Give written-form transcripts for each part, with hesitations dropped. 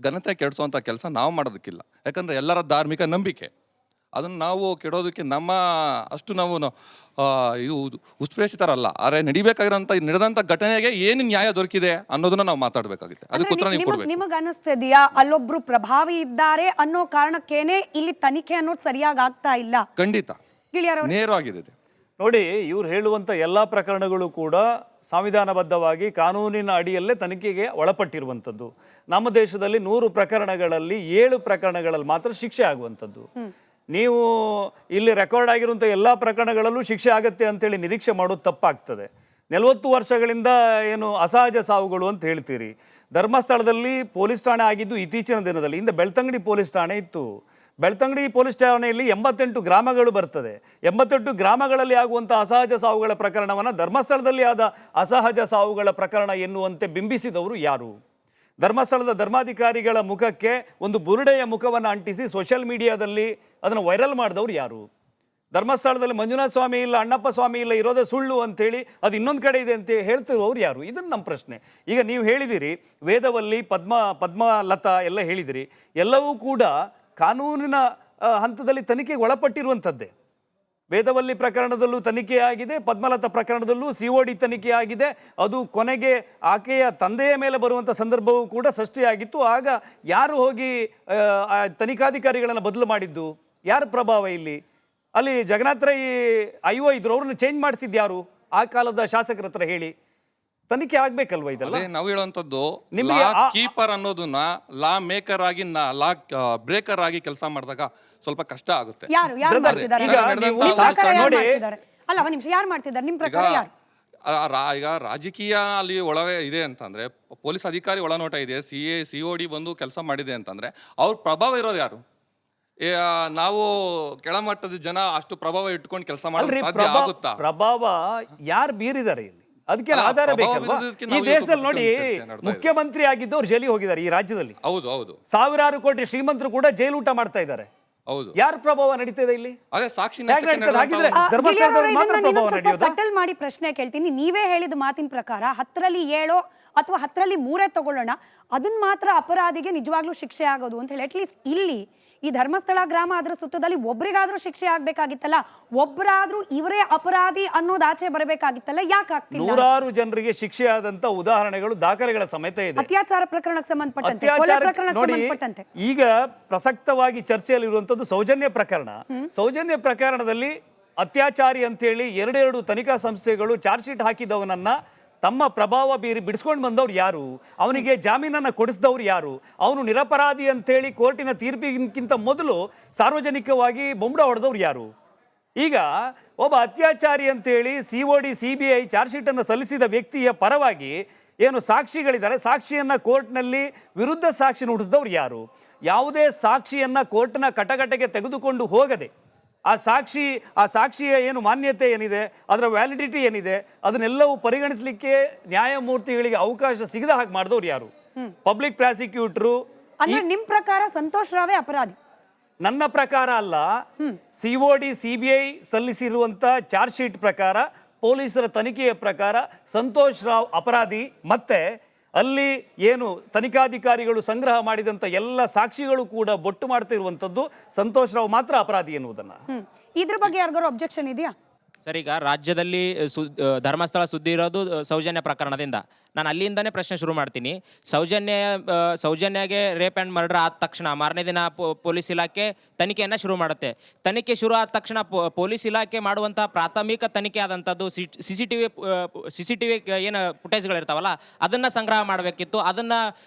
ಘನತೆ ಕೆಡಿಸುವಂಥ ಕೆಲಸ ನಾವು ಮಾಡೋದಕ್ಕಿಲ್ಲ. ಯಾಕಂದರೆ ಎಲ್ಲರ ಧಾರ್ಮಿಕ ನಂಬಿಕೆ ಅದನ್ನು ನಾವು ಕೆಡೋದಕ್ಕೆ ನಮ್ಮ ಅಷ್ಟು ನಾವು ಇದು ಉತ್ಪ್ರೇಷಿತರಲ್ಲ. ಆದರೆ ನಡೆದಂಥ ಘಟನೆಗೆ ಏನು ನ್ಯಾಯ ದೊರಕಿದೆ ಅನ್ನೋದನ್ನ ನಾವು ಮಾತಾಡಬೇಕಾಗುತ್ತೆ. ಅದಕ್ಕೆ ಉತ್ತರ ನೀವು ಕೊಡಬೇಕು. ನಿಮಗೆ ಅನಿಸ್ತಿದೆಯಾ ಅಲ್ಲೊಬ್ರು ಪ್ರಭಾವಿ ಇದ್ದಾರೆ ಅನ್ನೋ ಕಾರಣಕ್ಕೇನೆ ಇಲ್ಲಿ ತನಿಖೆ ಅನ್ನೋದು ಸರಿಯಾಗಿ ಆಗ್ತಾ ಇಲ್ಲ? ಖಂಡಿತ ನೇರವಾಗಿದೆ. ನೋಡಿ, ಇವ್ರು ಹೇಳುವಂಥ ಎಲ್ಲ ಪ್ರಕರಣಗಳು ಕೂಡ ಸಂವಿಧಾನಬದ್ಧವಾಗಿ ಕಾನೂನಿನ ಅಡಿಯಲ್ಲೇ ತನಿಖೆಗೆ ಒಳಪಟ್ಟಿರುವಂಥದ್ದು. ನಮ್ಮ ದೇಶದಲ್ಲಿ 100 ಪ್ರಕರಣಗಳಲ್ಲಿ 7 ಪ್ರಕರಣಗಳಲ್ಲಿ ಮಾತ್ರ ಶಿಕ್ಷೆ ಆಗುವಂಥದ್ದು. ನೀವು ಇಲ್ಲಿ ರೆಕಾರ್ಡ್ ಆಗಿರುವಂಥ ಎಲ್ಲ ಪ್ರಕರಣಗಳಲ್ಲೂ ಶಿಕ್ಷೆ ಆಗತ್ತೆ ಅಂತೇಳಿ ನಿರೀಕ್ಷೆ ಮಾಡೋದು ತಪ್ಪಾಗ್ತದೆ. 40 ವರ್ಷಗಳಿಂದ ಏನು ಅಸಹಜ ಸಾವುಗಳು ಅಂತ ಹೇಳ್ತೀರಿ. ಧರ್ಮಸ್ಥಳದಲ್ಲಿ ಪೊಲೀಸ್ ಠಾಣೆ ಆಗಿದ್ದು ಇತ್ತೀಚಿನ ದಿನದಲ್ಲಿ. ಹಿಂದೆ ಬೆಳ್ತಂಗಡಿ ಪೊಲೀಸ್ ಠಾಣೆ ಇತ್ತು. ಬೆಳ್ತಂಗಡಿ ಪೊಲೀಸ್ ಠಾಣೆಯಲ್ಲಿ 88 ಗ್ರಾಮಗಳು ಬರ್ತದೆ. 88 ಗ್ರಾಮಗಳಲ್ಲಿ ಆಗುವಂಥ ಅಸಹಜ ಸಾವುಗಳ ಪ್ರಕರಣವನ್ನು ಧರ್ಮಸ್ಥಳದಲ್ಲಿ ಆದ ಅಸಹಜ ಸಾವುಗಳ ಪ್ರಕರಣ ಎನ್ನುವಂತೆ ಬಿಂಬಿಸಿದವರು ಯಾರು? ಧರ್ಮಸ್ಥಳದ ಧರ್ಮಾಧಿಕಾರಿಗಳ ಮುಖಕ್ಕೆ ಒಂದು ಬುರುಡೆಯ ಮುಖವನ್ನು ಅಂಟಿಸಿ ಸೋಷಿಯಲ್ ಮೀಡಿಯಾದಲ್ಲಿ ಅದನ್ನು ವೈರಲ್ ಮಾಡಿದವರು ಯಾರು? ಧರ್ಮಸ್ಥಳದಲ್ಲಿ ಮಂಜುನಾಥ ಸ್ವಾಮಿ ಇಲ್ಲ, ಅಣ್ಣಪ್ಪ ಸ್ವಾಮಿ ಇಲ್ಲ, ಇರೋದೇ ಸುಳ್ಳು ಅಂಥೇಳಿ ಅದು ಇನ್ನೊಂದು ಕಡೆ ಇದೆ ಅಂತ ಹೇಳ್ತಿರೋರು ಯಾರು? ಇದನ್ನು ನಮ್ಮ ಪ್ರಶ್ನೆ. ಈಗ ನೀವು ಹೇಳಿದಿರಿ ವೇದವಲ್ಲಿ, ಪದ್ಮಲತಾ ಎಲ್ಲ ಹೇಳಿದಿರಿ. ಎಲ್ಲವೂ ಕೂಡ ಕಾನೂನಿನ ಹಂತದಲ್ಲಿ ತನಿಖೆಗೆ ಒಳಪಟ್ಟಿರುವಂಥದ್ದೇ. ವೇದವಲ್ಲಿ ಪ್ರಕರಣದಲ್ಲೂ ತನಿಖೆ ಆಗಿದೆ, ಪದ್ಮಲತಾ ಪ್ರಕರಣದಲ್ಲೂ COD ತನಿಖೆ ಆಗಿದೆ. ಅದು ಕೊನೆಗೆ ಆಕೆಯ ತಂದೆಯ ಮೇಲೆ ಬರುವಂಥ ಸಂದರ್ಭವೂ ಕೂಡ ಸೃಷ್ಟಿಯಾಗಿತ್ತು. ಆಗ ಯಾರು ಹೋಗಿ ತನಿಖಾಧಿಕಾರಿಗಳನ್ನು ಬದಲು ಮಾಡಿದ್ದು? ಯಾರ ಪ್ರಭಾವ ಇಲ್ಲಿ? ಅಲ್ಲಿ ಜಗನ್ನಾಥ ರೈ IO ಇದ್ರು, ಅವ್ರನ್ನ ಚೇಂಜ್ ಮಾಡಿಸಿದ್ದು ಯಾರು? ಆ ಕಾಲದ ಶಾಸಕರ ಹತ್ರ ಹೇಳಿ. ತನಿಖೆ ಆಗ್ಬೇಕಲ್ವಾ? ಇದೆಲ್ಲ ನಾವು ಹೇಳುವಂಥದ್ದು ಕೀಪರ್ ಅನ್ನೋದನ್ನ ಲಾ ಮೇಕರ್ ಆಗಿ ಲಾ ಬ್ರೇಕರ್ ಆಗಿ ಕೆಲಸ ಮಾಡಿದಾಗ ಸ್ವಲ್ಪ ಕಷ್ಟ ಆಗುತ್ತೆ. ಈಗ ರಾಜಕೀಯ ಅಲ್ಲಿ ಒಳಗೆ ಇದೆ ಅಂತಂದ್ರೆ, ಪೊಲೀಸ್ ಅಧಿಕಾರಿ ಒಳನೋಟ ಇದೆ, COD ಬಂದು ಕೆಲಸ ಮಾಡಿದೆ ಅಂತಂದ್ರೆ ಅವ್ರ ಪ್ರಭಾವ ಇರೋರು ಯಾರು? ನಾವು ಕೆಳಮಟ್ಟದ ಜನ ಅಷ್ಟು ಪ್ರಭಾವ ಇಟ್ಕೊಂಡು ಕೆಲಸ ಮಾಡೋದು ಸಾಧ್ಯ ಆಗುತ್ತಾ? ಪ್ರಭಾವ ಯಾರು ಬೀರಿದ್ದಾರೆ ಇಲ್ಲಿ? ಅದಕ್ಕೆ ಆಧಾರ ಬೇಕಲ್ವಾ? ಈ ದೇಶದಲ್ಲಿ ನೋಡಿ, ಮುಖ್ಯಮಂತ್ರಿ ಆಗಿದ್ದವ್ರು ಜೈಲಿಗೆ ಹೋಗಿದ್ದಾರೆ ಈ ರಾಜ್ಯದಲ್ಲಿ. ಹೌದು ಹೌದು. ಸಾವಿರಾರು ಕೋಟಿ ಶ್ರೀಮಂತರು ಕೂಡ ಜೈಲು ಊಟ ಮಾಡ್ತಾ ಇದ್ದಾರೆ. ಹೌದು. ಯಾರ ಪ್ರಭಾವ ನಡೀತಿದೆ ಇಲ್ಲಿ? ಅದೇ ಸಾಕ್ಷಿ ಸೆಟಲ್ ಮಾಡಿ ಪ್ರಶ್ನೆ ಕೇಳ್ತೀನಿ. ನೀವೇ ಹೇಳಿದ ಮಾತಿನ ಪ್ರಕಾರ 10ರಲ್ಲಿ 7 ಅಥವಾ 10ರಲ್ಲಿ 3 ತಗೊಳ್ಳೋಣ, ಅದನ್ನ ಮಾತ್ರ ಅಪರಾಧಿಗೆ ನಿಜವಾಗ್ಲೂ ಶಿಕ್ಷೆ ಆಗೋದು ಅಂತ ಹೇಳಿ. ಅಟ್ಲೀಸ್ಟ್ ಇಲ್ಲಿ ಈ ಧರ್ಮಸ್ಥಳ ಗ್ರಾಮ ಅದರ ಸುತ್ತದಲ್ಲಿ ಒಬ್ರಿಗಾದ್ರೂ ಶಿಕ್ಷೆ ಆಗ್ಬೇಕಾಗಿತ್ತಲ್ಲ, ಒಬ್ಬರಾದ್ರೂ ಇವರೇ ಅಪರಾಧಿ ಅನ್ನೋದು ಆಚೆ ಬರಬೇಕಾಗಿತ್ತಲ್ಲ, ಯಾಕೆ ಆಗ್ತಿಲ್ಲ? ನೂರಾರು ಜನರಿಗೆ ಶಿಕ್ಷೆ ಆದಂತ ಉದಾಹರಣೆಗಳು, ದಾಖಲೆಗಳ ಸಮೇತ ಇದೆ. ಅತ್ಯಾಚಾರ ಪ್ರಕರಣಕ್ಕೆ ಸಂಬಂಧಪಟ್ಟಂತೆ, ಕೊಲೆ ಪ್ರಕರಣಕ್ಕೆ ಸಂಬಂಧಪಟ್ಟಂತೆ ಈಗ ಪ್ರಸಕ್ತವಾಗಿ ಚರ್ಚೆಯಲ್ಲಿ ಇರುವಂತದ್ದು ಸೌಜನ್ಯ ಪ್ರಕರಣ. ಸೌಜನ್ಯ ಪ್ರಕರಣದಲ್ಲಿ ಅತ್ಯಾಚಾರಿ ಅಂತೇಳಿ 2 ತನಿಖಾ ಸಂಸ್ಥೆಗಳು ಚಾರ್ಜ್ ಶೀಟ್ ಹಾಕಿದವನನ್ನ ತಮ್ಮ ಪ್ರಭಾವ ಬೀರಿ ಬಿಡಿಸ್ಕೊಂಡು ಬಂದವ್ರು ಯಾರು? ಅವನಿಗೆ ಜಾಮೀನನ್ನು ಕೊಡಿಸಿದವ್ರು ಯಾರು? ಅವನು ನಿರಪರಾಧಿ ಅಂತೇಳಿ ಕೋರ್ಟಿನ ತೀರ್ಪಿಗಿಂತ ಮೊದಲು ಸಾರ್ವಜನಿಕವಾಗಿ ಬೊಂಬಡ ಹೊಡೆದವ್ರು ಯಾರು? ಈಗ ಒಬ್ಬ ಅತ್ಯಾಚಾರಿ ಅಂತೇಳಿ COD CBI ಚಾರ್ಜ್ ಶೀಟನ್ನು ಸಲ್ಲಿಸಿದ ವ್ಯಕ್ತಿಯ ಪರವಾಗಿ ಏನು ಸಾಕ್ಷಿಗಳಿದ್ದಾರೆ, ಸಾಕ್ಷಿಯನ್ನು ಕೋರ್ಟ್ನಲ್ಲಿ ವಿರುದ್ಧ ಸಾಕ್ಷಿ ನುಡಿಸಿದವ್ರು ಯಾರು? ಯಾವುದೇ ಸಾಕ್ಷಿಯನ್ನು ಕೋರ್ಟ್ನ ಕಟಕಟೆಗೆ ತೆಗೆದುಕೊಂಡು ಹೋಗದೆ ಆ ಸಾಕ್ಷಿಯ ಏನು ಮಾನ್ಯತೆ ಏನಿದೆ, ಅದರ ವ್ಯಾಲಿಡಿಟಿ ಏನಿದೆ, ಅದನ್ನೆಲ್ಲವೂ ಪರಿಗಣಿಸಲಿಕ್ಕೆ ನ್ಯಾಯಮೂರ್ತಿಗಳಿಗೆ ಅವಕಾಶ ಸಿಗದ ಹಾಗೆ ಮಾಡಿದವ್ರು ಯಾರು? Public prosecutor. ನಿಮ್ ಪ್ರಕಾರ ಸಂತೋಷ್ ರಾವೇ ಅಪರಾಧಿ? ನನ್ನ ಪ್ರಕಾರ ಅಲ್ಲ. COD CBI ಸಲ್ಲಿಸಿರುವಂತ ಚಾರ್ಜ್ ಶೀಟ್ ಪ್ರಕಾರ, ಪೊಲೀಸರ ತನಿಖೆಯ ಪ್ರಕಾರ ಸಂತೋಷ್ ರಾವ್ ಅಪರಾಧಿ. ಮತ್ತೆ ಅಲ್ಲಿ ಏನು ತನಿಖಾಧಿಕಾರಿಗಳು ಸಂಗ್ರಹ ಮಾಡಿದಂತ ಎಲ್ಲ ಸಾಕ್ಷಿಗಳು ಕೂಡ ಬೊಟ್ಟು ಮಾಡ್ತಾ ಇರುವಂತದ್ದು ಸಂತೋಷ್ ರಾವ್ ಮಾತ್ರ ಅಪರಾಧಿ ಎನ್ನುವುದನ್ನ. ಇದ್ರ ಬಗ್ಗೆ ಯಾರಿಗಾರು ಅಬ್ಜೆಕ್ಷನ್ ಇದೆಯಾ ಸರ್? ಈಗ ರಾಜ್ಯದಲ್ಲಿ ಧರ್ಮಸ್ಥಳ ಸುದ್ದಿ ಇರೋದು ಸೌಜನ್ಯ ಪ್ರಕರಣದಿಂದ. ನಾನು ಅಲ್ಲಿಂದನೇ ಪ್ರಶ್ನೆ ಶುರು ಮಾಡ್ತೀನಿ. ಸೌಜನ್ಯಗೆ ರೇಪ್ ಆ್ಯಂಡ್ ಮರ್ಡರ್ ಆದ ತಕ್ಷಣ ಮಾರನೇ ದಿನ ಪೊಲೀಸ್ ಇಲಾಖೆ ತನಿಖೆಯನ್ನು ಶುರು ಮಾಡುತ್ತೆ. ತನಿಖೆ ಶುರು ಆದ ತಕ್ಷಣ ಪೊಲೀಸ್ ಇಲಾಖೆ ಮಾಡುವಂಥ ಪ್ರಾಥಮಿಕ ತನಿಖೆ ಆದಂಥದ್ದು CCTV ಏನು ಫುಟೇಜ್ಗಳಿರ್ತಾವಲ್ಲ, ಅದನ್ನು ಸಂಗ್ರಹ ಮಾಡಬೇಕಿತ್ತು. ಅದನ್ನು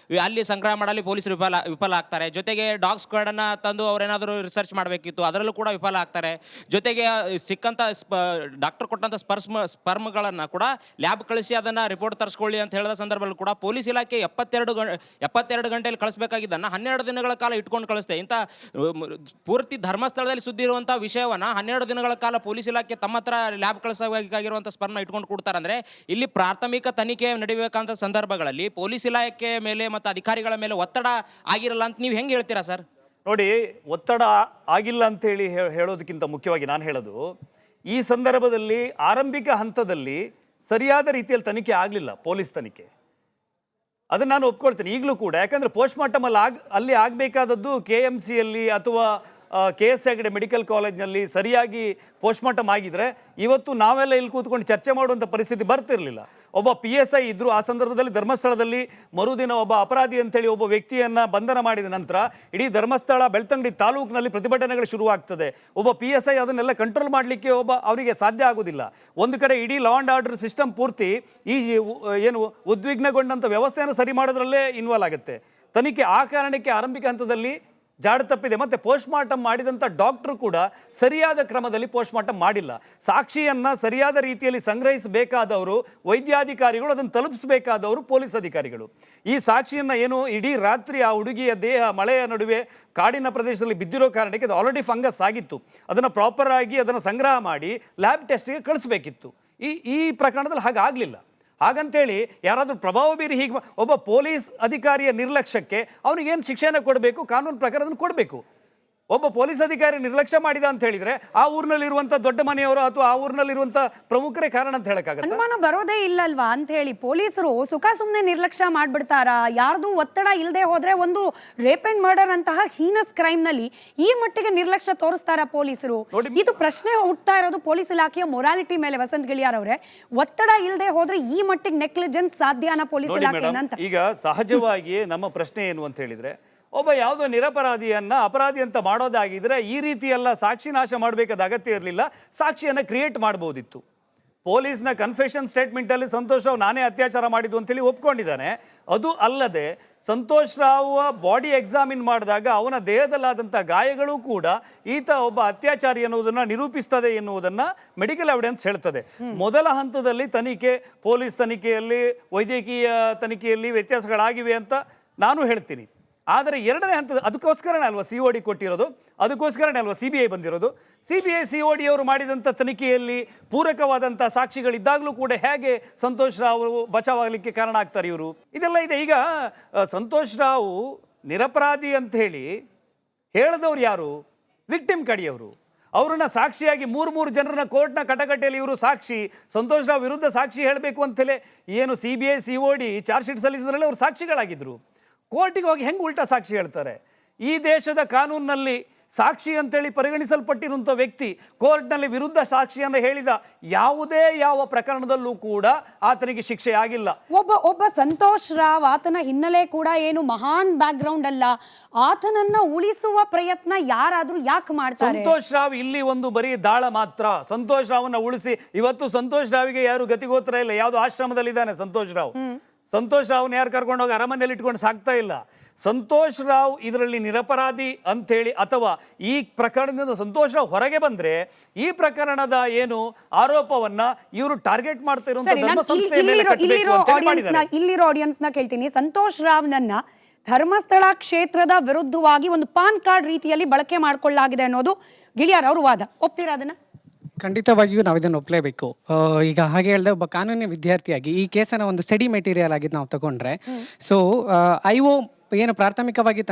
ಅಲ್ಲಿ ಸಂಗ್ರಹ ಮಾಡಲಿ ಪೊಲೀಸರು ವಿಫಲ ಆಗ್ತಾರೆ. ಜೊತೆಗೆ ಡಾಗ್ ಸ್ಕ್ವಾಡನ್ನು ತಂದು ಅವರೇನಾದರೂ ರಿಸರ್ಚ್ ಮಾಡಬೇಕಿತ್ತು, ಅದರಲ್ಲೂ ಕೂಡ ವಿಫಲ ಆಗ್ತಾರೆ. ಜೊತೆಗೆ ಸಿಕ್ಕಂಥ ಡಾಕ್ಟರ್ ಕೊಟ್ಟಂಥ ಸ್ಪರ್ಮ್ಗಳನ್ನು ಕೂಡ ಲ್ಯಾಬ್ ಕಳಿಸಿ ಅದನ್ನು ರಿಪೋರ್ಟ್ ತರಿಸ್ಕೊಳ್ಳಿ ಅಂತ ಹೇಳಿದ ಸಂದರ್ಭದಲ್ಲಿ ಕೂಡ ಪೊಲೀಸ್ ಇಲಾಖೆ 72 ಗಂಟೆಯಲ್ಲಿ ಕಳಿಸ್ಬೇಕಾಗಿದ್ದನ್ನು 12 ದಿನಗಳ ಕಾಲ ಇಟ್ಕೊಂಡು ಕಳಿಸ್ತೆ. ಇಂಥ ಪೂರ್ತಿ ಧರ್ಮಸ್ಥಳದಲ್ಲಿ ಸುದ್ದಿ ಇರುವಂಥ ವಿಷಯವನ್ನು 12 ದಿನಗಳ ಕಾಲ ಪೊಲೀಸ್ ಇಲಾಖೆ ತಮ್ಮ ಹತ್ರ ಲ್ಯಾಬ್ ಕಳಿಸಬೇಕಾಗಿರುವಂಥ ಸ್ಪರ್ಮ್ನ ಇಟ್ಕೊಂಡು ಕೊಡ್ತಾರೆ. ಅಂದರೆ ಇಲ್ಲಿ ಪ್ರಾಥಮಿಕ ತನಿಖೆ ನಡೀಬೇಕಂತ ಸಂದರ್ಭಗಳಲ್ಲಿ ಪೊಲೀಸ್ ಇಲಾಖೆ ಮೇಲೆ ಮತ್ತು ಅಧಿಕಾರಿಗಳ ಮೇಲೆ ಒತ್ತಡ ಆಗಿರಲ್ಲ ಅಂತ ನೀವು ಹೆಂಗೆ ಹೇಳ್ತೀರಾ ಸರ್? ನೋಡಿ, ಒತ್ತಡ ಆಗಿಲ್ಲ ಅಂತೇಳಿ ಹೇಳೋದಕ್ಕಿಂತ ಮುಖ್ಯವಾಗಿ ನಾನು ಹೇಳೋದು, ಈ ಸಂದರ್ಭದಲ್ಲಿ ಆರಂಭಿಕ ಹಂತದಲ್ಲಿ ಸರಿಯಾದ ರೀತಿಯಲ್ಲಿ ತನಿಖೆ ಆಗಲಿಲ್ಲ. ಪೊಲೀಸ್ ತನಿಖೆ ಅದನ್ನು ನಾನು ಒಪ್ಕೊಳ್ತೀನಿ ಈಗಲೂ ಕೂಡ. ಯಾಕಂದರೆ ಪೋಸ್ಟ್ಮಾರ್ಟಮ್ ಅಲ್ಲಿ ಆಗಬೇಕಾದದ್ದು KMC ಯಲ್ಲಿ ಅಥವಾ KS ಹೆಗ್ಡೆ ಮೆಡಿಕಲ್ ಕಾಲೇಜ್ನಲ್ಲಿ ಸರಿಯಾಗಿ ಪೋಸ್ಟ್ಮಾರ್ಟಮ್ ಆಗಿದ್ರೆ ಇವತ್ತು ನಾವೆಲ್ಲ ಇಲ್ಲಿ ಕೂತ್ಕೊಂಡು ಚರ್ಚೆ ಮಾಡುವಂಥ ಪರಿಸ್ಥಿತಿ ಬರ್ತಿರಲಿಲ್ಲ. ಒಬ್ಬ PSI ಇದ್ದರು. ಆ ಸಂದರ್ಭದಲ್ಲಿ ಧರ್ಮಸ್ಥಳದಲ್ಲಿ ಮರುದಿನ ಒಬ್ಬ ಅಪರಾಧಿ ಅಂತೇಳಿ ಒಬ್ಬ ವ್ಯಕ್ತಿಯನ್ನು ಬಂಧನ ಮಾಡಿದ ನಂತರ ಇಡೀ ಧರ್ಮಸ್ಥಳ ಬೆಳ್ತಂಗಡಿ ತಾಲೂಕಿನಲ್ಲಿ ಪ್ರತಿಭಟನೆಗಳು ಶುರುವಾಗ್ತದೆ. ಒಬ್ಬ PSI ಅದನ್ನೆಲ್ಲ ಕಂಟ್ರೋಲ್ ಮಾಡಲಿಕ್ಕೆ ಅವರಿಗೆ ಸಾಧ್ಯ ಆಗೋದಿಲ್ಲ. ಒಂದು ಕಡೆ ಇಡೀ ಲಾ ಆ್ಯಂಡ್ ಆರ್ಡರ್ ಸಿಸ್ಟಮ್ ಪೂರ್ತಿ ಈ ಏನು ಉದ್ವಿಗ್ನಗೊಂಡಂಥ ವ್ಯವಸ್ಥೆಯನ್ನು ಸರಿ ಮಾಡೋದ್ರಲ್ಲೇ ಇನ್ವಾಲ್ವ್ ಆಗುತ್ತೆ. ತನಿಖೆ ಆ ಕಾರಣಕ್ಕೆ ಆರಂಭಿಕ ಹಂತದಲ್ಲಿ ಜಾಡು ತಪ್ಪಿದೆ. ಮತ್ತು ಪೋಸ್ಟ್ಮಾರ್ಟಮ್ ಮಾಡಿದಂಥ ಡಾಕ್ಟ್ರು ಕೂಡ ಸರಿಯಾದ ಕ್ರಮದಲ್ಲಿ ಪೋಸ್ಟ್ಮಾರ್ಟಮ್ ಮಾಡಿಲ್ಲ. ಸಾಕ್ಷಿಯನ್ನು ಸರಿಯಾದ ರೀತಿಯಲ್ಲಿ ಸಂಗ್ರಹಿಸಬೇಕಾದವರು ವೈದ್ಯಾಧಿಕಾರಿಗಳು, ಅದನ್ನು ತಲುಪಿಸಬೇಕಾದವರು ಪೊಲೀಸ್ ಅಧಿಕಾರಿಗಳು. ಈ ಸಾಕ್ಷಿಯನ್ನು ಏನು ಇಡೀ ರಾತ್ರಿ ಆ ಹುಡುಗಿಯ ದೇಹ ಮಳೆಯ ನಡುವೆ ಕಾಡಿನ ಪ್ರದೇಶದಲ್ಲಿ ಬಿದ್ದಿರೋ ಕಾರಣಕ್ಕೆ ಅದು ಆಲ್ರೆಡಿ ಫಂಗಸ್ ಆಗಿತ್ತು. ಅದನ್ನು ಪ್ರಾಪರ್ ಆಗಿ ಅದನ್ನು ಸಂಗ್ರಹ ಮಾಡಿ ಲ್ಯಾಬ್ ಟೆಸ್ಟ್ಗೆ ಕಳಿಸ್ಬೇಕಿತ್ತು. ಈ ಪ್ರಕರಣದಲ್ಲಿ ಹಾಗಾಗಲಿಲ್ಲ. ಹಾಗಂತೇಳಿ ಯಾರಾದರೂ ಪ್ರಭಾವ ಬೀರಿ ಹೀಗೆ ಒಬ್ಬ ಪೊಲೀಸ್ ಅಧಿಕಾರಿಯ ನಿರ್ಲಕ್ಷ್ಯಕ್ಕೆ ಅವನಿಗೇನು ಶಿಕ್ಷೆಯನ್ನು ಕೊಡಬೇಕು, ಕಾನೂನು ಪ್ರಕಾರ ಅದನ್ನು ಕೊಡಬೇಕು. ಒಬ್ಬ ಪೊಲೀಸ್ ಅಧಿಕಾರಿ ನಿರ್ಲಕ್ಷ್ಯ ಮಾಡಿದ ಅಂತ ಹೇಳಿದ್ರೆ ಆ ಊರಿನಲ್ಲಿರುವಂಥ ದೊಡ್ಡ ಮನೆಯವರು ಅಥವಾ ಆ ಊರಿನಲ್ಲಿರುವಂಥ ಪ್ರಮುಖರೇ ಕಾರಣ ಅಂತ ಹೇಳಕ್ಕಾಗತ್ತೆ? ಅನುಮಾನ ಬರೋದೇ ಇಲ್ಲಲ್ವಾ ಅಂತ ಹೇಳಿ ಪೊಲೀಸರು ಸುಖ ಸುಮ್ಮನೆ ನಿರ್ಲಕ್ಷ್ಯ ಮಾಡ್ಬಿಡ್ತಾರಾ? ಯಾರ್ದು ಒತ್ತಡ ಇಲ್ಲದೆ ಹೋದ್ರೆ ಒಂದು ರೇಪ್ ಅಂಡ್ ಮರ್ಡರ್ ಅಂತಹ ಹೀನಸ್ ಕ್ರೈಮ್ ನಲ್ಲಿ ಈ ಮಟ್ಟಿಗೆ ನಿರ್ಲಕ್ಷ್ಯ ತೋರಿಸ್ತಾರ ಪೊಲೀಸರು? ಇದು ಪ್ರಶ್ನೆ ಹುಟ್ಟತಾ ಇರೋದು ಪೊಲೀಸ್ ಇಲಾಖೆಯ ಮೊರಾಲಿಟಿ ಮೇಲೆ. ವಸಂತ್ ಗಿಳಿಯಾರ್ ಅವರೇ, ಒತ್ತಡ ಇಲ್ಲದೆ ಹೋದ್ರೆ ಈ ಮಟ್ಟಿಗೆ ನೆಗ್ಲಿಜೆನ್ಸ್ ಸಾಧ್ಯನಾ ಪೊಲೀಸ್ ಇಲಾಖೆ ಅಂತ? ಈಗ ಸಹಜವಾಗಿ ನಮ್ಮ ಪ್ರಶ್ನೆ ಏನು ಅಂತ ಹೇಳಿದ್ರೆ, ಒಬ್ಬ ಯಾವುದೋ ನಿರಪರಾಧಿಯನ್ನ ಅಪರಾಧಿ ಅಂತ ಮಾಡೋದಾಗಿದ್ರೆ ಈ ರೀತಿ ಎಲ್ಲ ಸಾಕ್ಷಿ ನಾಶ ಮಾಡಬೇಕಾದ ಅಗತ್ಯ ಇರಲಿಲ್ಲ. ಸಾಕ್ಷಿಯನ್ನು ಕ್ರಿಯೇಟ್ ಮಾಡ್ಬೋದಿತ್ತು. ಪೊಲೀಸ್ನ ಕನ್ಫೆಷನ್ ಸ್ಟೇಟ್ಮೆಂಟಲ್ಲಿ ಸಂತೋಷ್ ರಾವ್ ನಾನೇ ಅತ್ಯಾಚಾರ ಮಾಡಿದ್ದು ಅಂತೇಳಿ ಒಪ್ಕೊಂಡಿದ್ದಾನೆ. ಅದು ಅಲ್ಲದೆ ಸಂತೋಷ್ ರಾವ್ ಬಾಡಿ ಎಕ್ಸಾಮಿನ್ ಮಾಡಿದಾಗ ಅವನ ದೇಹದಲ್ಲಾದಂಥ ಗಾಯಗಳು ಕೂಡ ಈತ ಒಬ್ಬ ಅತ್ಯಾಚಾರಿ ಎನ್ನುವುದನ್ನು ನಿರೂಪಿಸ್ತದೆ ಎನ್ನುವುದನ್ನು ಮೆಡಿಕಲ್ ಎವಿಡೆನ್ಸ್ ಹೇಳ್ತದೆ. ಮೊದಲ ಹಂತದಲ್ಲಿ ತನಿಖೆ, ಪೊಲೀಸ್ ತನಿಖೆಯಲ್ಲಿ, ವೈದ್ಯಕೀಯ ತನಿಖೆಯಲ್ಲಿ ವ್ಯತ್ಯಾಸಗಳಾಗಿವೆ ಅಂತ ನಾನು ಹೇಳ್ತೀನಿ. ಆದರೆ ಎರಡನೇ ಹಂತದ ಅದಕ್ಕೋಸ್ಕರನೇ ಅಲ್ವಾ COD ಕೊಟ್ಟಿರೋದು, ಅದಕ್ಕೋಸ್ಕರನೇ ಅಲ್ವಾ CBI ಬಂದಿರೋದು. CBI COD ಅವರು ಮಾಡಿದಂಥ ತನಿಖೆಯಲ್ಲಿ ಪೂರಕವಾದಂಥ ಸಾಕ್ಷಿಗಳಿದ್ದಾಗಲೂ ಕೂಡ ಹೇಗೆ ಸಂತೋಷ್ ರಾವ್ ಬಚಾವಾಗಲಿಕ್ಕೆ ಕಾರಣ ಆಗ್ತಾರೆ ಇವರು? ಇದೆಲ್ಲ ಇದೆ. ಈಗ ಸಂತೋಷ್ ರಾವ್ ನಿರಪರಾಧಿ ಅಂತ ಹೇಳಿ ಹೇಳಿದವ್ರು ಯಾರು? ವಿಕ್ಟಿಮ್ ಕಡೆಯವರು. ಅವರನ್ನ ಸಾಕ್ಷಿಯಾಗಿ ಮೂರು ಜನರನ್ನ ಕೋರ್ಟ್ನ ಕಟಕಟೆಯಲ್ಲಿ ಇವರು ಸಾಕ್ಷಿ, ಸಂತೋಷ್ ರಾವ್ ವಿರುದ್ಧ ಸಾಕ್ಷಿ ಹೇಳಬೇಕು ಅಂತಲೇ ಏನು CBI COD ಚಾರ್ಜ್ ಶೀಟ್ ಸಲ್ಲಿಸಿದ್ರಲ್ಲಿ ಅವರು ಸಾಕ್ಷಿಗಳಾಗಿದ್ದರು. ಕೋರ್ಟಿಗೆ ಹೋಗಿ ಹೆಂಗೆ ಉಲ್ಟಾ ಸಾಕ್ಷಿ ಹೇಳ್ತಾರೆ? ಈ ದೇಶದ ಕಾನೂನಿನಲ್ಲಿ ಸಾಕ್ಷಿ ಅಂತೇಳಿ ಪರಿಗಣಿಸಲ್ಪಟ್ಟಿರುವಂಥ ವ್ಯಕ್ತಿ ಕೋರ್ಟ್ನಲ್ಲಿ ವಿರುದ್ಧ ಸಾಕ್ಷಿಯನ್ನು ಹೇಳಿದ ಯಾವ ಪ್ರಕರಣದಲ್ಲೂ ಕೂಡ ಆತನಿಗೆ ಶಿಕ್ಷೆ ಆಗಿಲ್ಲ. ಒಬ್ಬ ಸಂತೋಷ್ ರಾವ್, ಆತನ ಹಿನ್ನೆಲೆ ಕೂಡ ಏನು ಮಹಾನ್ ಬ್ಯಾಕ್ ಗ್ರೌಂಡ್ ಅಲ್ಲ. ಆತನನ್ನ ಉಳಿಸುವ ಪ್ರಯತ್ನ ಯಾರಾದ್ರೂ ಯಾಕೆ ಮಾಡ್ತಾರೆ? ಸಂತೋಷ್ ರಾವ್ ಇಲ್ಲಿ ಒಂದು ಬರೀ ದಾಳ ಮಾತ್ರ. ಸಂತೋಷ್ ರಾವ್ನ ಉಳಿಸಿ ಇವತ್ತು ಸಂತೋಷ್ ರಾವ್ಗೆ ಯಾರು ಗತಿಗೋತ್ರ ಇಲ್ಲ. ಯಾವುದು ಆಶ್ರಮದಲ್ಲಿದ್ದಾನೆ ಸಂತೋಷ್ ರಾವ್. ಸಂತೋಷ್ ರಾವ್ನ ಯಾರು ಕರ್ಕೊಂಡೋಗಿ ಅರಮನೆಯಲ್ಲಿ ಇಟ್ಕೊಂಡು ಸಾಕ್ತಾ ಇಲ್ಲ. ಸಂತೋಷ್ ರಾವ್ ಇದರಲ್ಲಿ ನಿರಪರಾಧಿ ಅಂಥೇಳಿ ಅಥವಾ ಈ ಪ್ರಕರಣದಿಂದ ಸಂತೋಷ್ ರಾವ್ ಹೊರಗೆ ಬಂದ್ರೆ ಈ ಪ್ರಕರಣದ ಏನು ಆರೋಪವನ್ನ ಇವರು ಟಾರ್ಗೆಟ್ ಮಾಡ್ತಾ ಇಲ್ಲಿರೋ ಆಡಿಯನ್ಸ್ ನ ಕೇಳ್ತೀನಿ. ಸಂತೋಷ್ ರಾವ್ನನ್ನ ಧರ್ಮಸ್ಥಳ ಕ್ಷೇತ್ರದ ವಿರುದ್ಧವಾಗಿ ಒಂದು ಪಾನ್ ಕಾರ್ಡ್ ರೀತಿಯಲ್ಲಿ ಬಳಕೆ ಮಾಡ್ಕೊಳ್ಳಲಾಗಿದೆ ಅನ್ನೋದು ಗಿಳಿಯಾರ್ ಅವ್ರ ವಾದ. ಒಪ್ತೀರಾ ಅದನ್ನ? ಖಂಡಿತವಾಗಿಯೂ ನಾವು ಇದನ್ನು ಒಪ್ಪಲೇಬೇಕು. ಈಗ ಹಾಗೆ ಹೇಳಿದೆ, ಒಬ್ಬ ಕಾನೂನಿನ ವಿದ್ಯಾರ್ಥಿಯಾಗಿ ಈ ಕೇಸನ್ನು ಒಂದು ಸ್ಟಡಿ ಮೆಟೀರಿಯಲ್ ಆಗಿ ನಾವು ತಗೊಂಡ್ರೆ, ಸೊ IO ಏನು ಪ್ರಾಥಮಿಕವಾಗಿ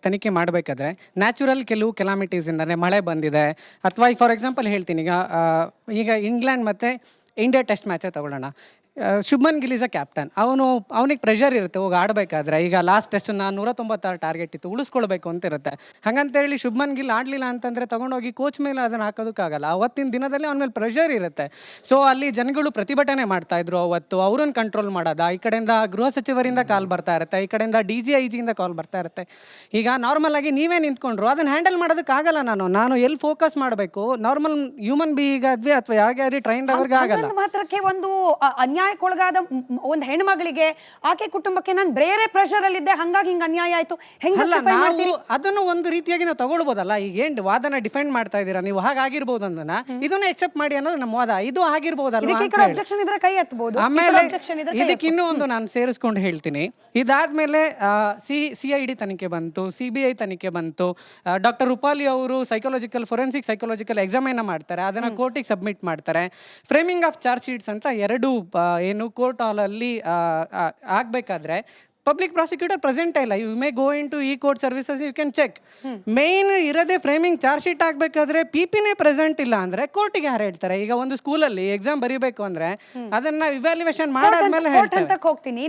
ತನಿಖೆ ಮಾಡಬೇಕಾದ್ರೆ ನ್ಯಾಚುರಲ್ ಕೆಲವು ಕೆಲಾಮಿಟೀಸ್ ಇಂದಾನೆ ಮಳೆ ಬಂದಿದೆ ಅಥವಾ ಈಗ ಫಾರ್ ಎಕ್ಸಾಂಪಲ್ ಹೇಳ್ತೀನಿ, ಈಗ ಇಂಗ್ಲೆಂಡ್ ಮತ್ತು ಇಂಡಿಯಾ ಟೆಸ್ಟ್ ಮ್ಯಾಚೇ ತಗೊಳ್ಳೋಣ. Shubman Gill is a captain. ಅವನಿಗೆ ಪ್ರೆಷರ್ ಇರುತ್ತೆ ಹೋಗಿ ಆಡಬೇಕಾದ್ರೆ. ಈಗ ಲಾಸ್ಟ್ ಟೆಸ್ಟ್ 196 ಟಾರ್ಗೆಟ್ ಇತ್ತು, ಉಳಿಸ್ಕೊಳ್ಬೇಕು ಅಂತ ಇರುತ್ತೆ. ಹಾಗಂತೇಳಿ ಶುಭ್ಮನ್ ಗಿಲ್ ಆಡಲಿಲ್ಲ ಅಂತಂದರೆ ತೊಗೊಂಡೋಗಿ ಕೋಚ್ ಮೇಲೆ ಅದನ್ನು ಹಾಕೋದಕ್ಕಾಗಲ್ಲ. ಅವತ್ತಿನ ದಿನದಲ್ಲಿ ಅವನ ಮೇಲೆ ಪ್ರೆಷರ್ ಇರುತ್ತೆ. ಸೊ ಅಲ್ಲಿ ಜನಗಳು ಪ್ರತಿಭಟನೆ ಮಾಡ್ತಾಯಿದ್ರು. ಅವತ್ತು ಅವ್ರನ್ನ ಕಂಟ್ರೋಲ್ ಮಾಡೋದ, ಈ ಕಡೆಯಿಂದ ಗೃಹ ಸಚಿವರಿಂದ ಕಾಲ್ ಬರ್ತಾ ಇರುತ್ತೆ, ಈ ಕಡೆಯಿಂದ DGIGಯಿಂದ ಕಾಲ್ ಬರ್ತಾ ಇರುತ್ತೆ. ಈಗ ನಾರ್ಮಲ್ ಆಗಿ ನೀವೇ ನಿಂತ್ಕೊಂಡ್ರು ಅದನ್ನು ಹ್ಯಾಂಡಲ್ ಮಾಡೋದಕ್ಕಾಗಲ್ಲ. ನಾನು ಎಲ್ಲಿ ಫೋಕಸ್ ಮಾಡಬೇಕು? ನಾರ್ಮಲ್ ಹ್ಯೂಮನ್ ಬೀಯಿಂಗ್ ಆದ್ವಿ ಅಥವಾ ಯಾರ್ಯಾರಿ ಟ್ರೈನ್ಡ್ ಅವ್ರಿಗೆ ಆಗಲ್ಲ. ಮಾತ್ರಕ್ಕೆ ಒಂದು ಅನ್ಯಾಯಕ್ಕೊಳಗಾದ ಒಂದು ಹೆಣ್ಮಗಳಿಗೆ, ಆಕೆ ಕುಟುಂಬಕ್ಕೆ ನಾನು ಬೇರೆ ಪ್ರೆಷರ್ ಅಲ್ಲಿ ಇದ್ದೆ ಹಾಗಾಗಿ ಹಿಂಗ ಅನ್ಯಾಯ ಆಯ್ತು, ಅದನ್ನು ಒಂದು ರೀತಿಯಾಗಿ ನಾವು ತಗೊಳ್ಬೋದಲ್ಲ. ಈಗ ಏನ್ ವಾದನ ಡಿಫೆಂಡ್ ಮಾಡ್ತಾ ಇದ್ದೀರಾ ನೀವು, ಹಾಗಾಗಿರ್ಬೋದು ಅಂದನ ಇದನ್ನ ಎಕ್ಸೆಪ್ಟ್ ಮಾಡಿ ಅನ್ನೋದು ನಮ್ಮ ವಾದ. ಇದು ಆಗಿರ್ಬೋದಲ್ಲ. ಆಮೇಲೆ ಇದಕ್ಕೆ ಇನ್ನೂ ಒಂದು ನಾನು ಸೇರಿಸ್ಕೊಂಡು ಹೇಳ್ತೀನಿ. ಇದಾದ್ಮೇಲೆ CID ತನಿಖೆ ಬಂತು, CBI ತನಿಖೆ ಬಂತು. ಡಾಕ್ಟರ್ ರೂಪಾಲಿ ಅವರು ಫೊರೆನ್ಸಿಕ್ ಸೈಕಾಲಜಿಕಲ್ ಎಕ್ಸಾಮ್ ಮಾಡ್ತಾರೆ, ಅದನ್ನ ಕೋರ್ಟಿಗೆ ಸಬ್ಮಿಟ್ ಮಾಡ್ತಾರೆ. ಫ್ರೇಮಿಂಗ್ ಆಫ್ ಚಾರ್ಜ್ ಶೀಟ್ಸ್ ಅಂತ ಎರಡು ಏನು ಕೋರ್ಟ್ ಹಾಲಲ್ಲಿ ಆಗಬೇಕಾದ್ರೆ ಪಬ್ಲಿಕ್ ಪ್ರಾಸಿಕ್ಯೂಟರ್ ಪ್ರೆಸೆಂಟ್ ಇಲ್ಲ. You may go into ಈ court services, you can check. Main ಇರೋದೇ ಫ್ರೇಮಿಂಗ್ ಚಾರ್ಜ್ ಶೀಟ್ ಆಗಬೇಕಾದ್ರೆ PPನೇ ಪ್ರೆಸೆಂಟ್ ಇಲ್ಲ ಅಂದ್ರೆ ಕೋರ್ಟಿಗೆ ಯಾರು ಹೇಳ್ತಾರೆ? ಈಗ ಒಂದು ಸ್ಕೂಲಲ್ಲಿ ಎಕ್ಸಾಮ್ ಬರೀಬೇಕು ಅಂದ್ರೆ ಅದನ್ನ ಇವ್ಯಾಲ್ಯೂಯೇಷನ್ ಮಾಡಾದ್ಮೇಲೆ ಹೇಳ್ತಾರೆ. ಹೋಗ್ತೀನಿ